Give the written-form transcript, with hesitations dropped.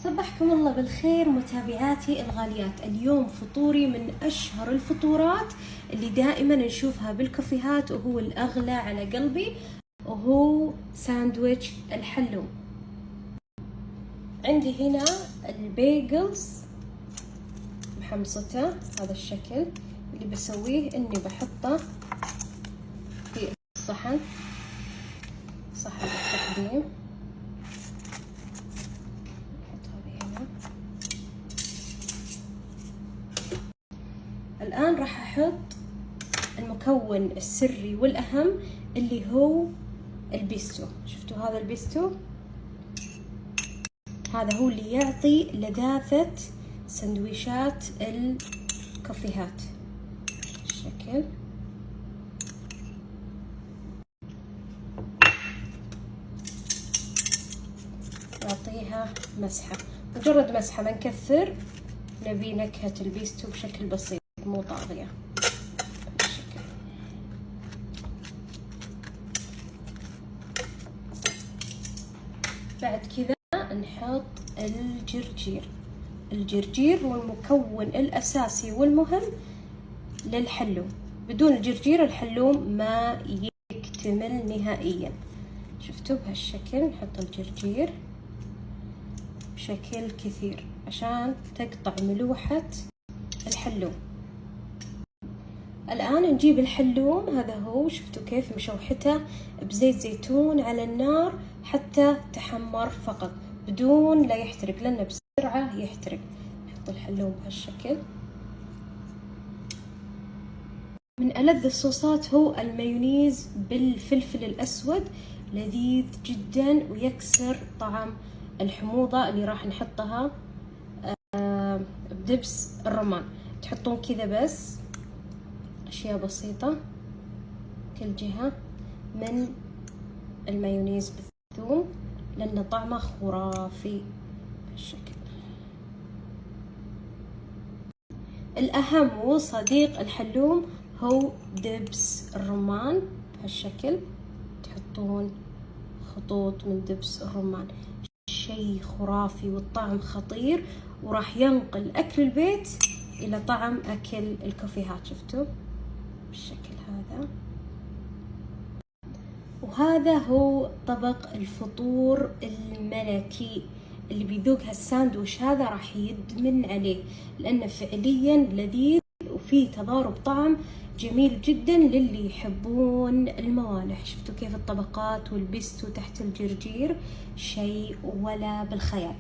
صبحكم الله بالخير متابعاتي الغاليات. اليوم فطوري من أشهر الفطورات اللي دائما نشوفها بالكافيهات وهو الأغلى على قلبي، وهو ساندويتش الحلوم. عندي هنا البيجلز محمصته هذا الشكل. اللي بسويه اني بحطه في الصحن، صحن التقديم. الآن راح أحط المكون السري والأهم اللي هو البيستو. شفتوا هذا البيستو؟ هذا هو اللي يعطي لذاذة سندويشات الكافيهات. الشكل نعطيها مسحة، مجرد مسحة، ما نكثر، نبي نكهة البيستو بشكل بسيط مو طاغية. بالشكل بعد كذا نحط الجرجير. الجرجير هو المكون الأساسي والمهم للحلوم، بدون الجرجير الحلوم ما يكتمل نهائيا. شفتوا بهالشكل؟ نحط الجرجير بشكل كثير عشان تقطع ملوحة الحلوم. الآن نجيب الحلوم، هذا هو، شفتوا كيف مشوحته بزيت زيتون على النار حتى تحمر فقط بدون لا يحترق، لأنه بسرعة يحترق. نحط الحلوم بهالشكل. من ألذ الصوصات هو المايونيز بالفلفل الأسود، لذيذ جدا ويكسر طعم الحموضة اللي راح نحطها بدبس الرمان. تحطون كذا بس أشياء بسيطة كل جهة من المايونيز بالثوم، لأن طعمه خرافي بالشكل. الأهم وصديق الحلوم هو دبس الرمان بهالشكل. تحطون خطوط من دبس الرمان، شيء خرافي والطعم خطير، وراح ينقل أكل البيت إلى طعم أكل الكافيهات. شفتوا بالشكل هذا؟ وهذا هو طبق الفطور الملكي. اللي بيذوق هالساندويش هذا راح يدمن عليه، لأنه فعليا لذيذ وفيه تضارب طعم جميل جدا للي يحبون الموالح. شفتوا كيف الطبقات والبيستو تحت الجرجير؟ شيء ولا بالخيال.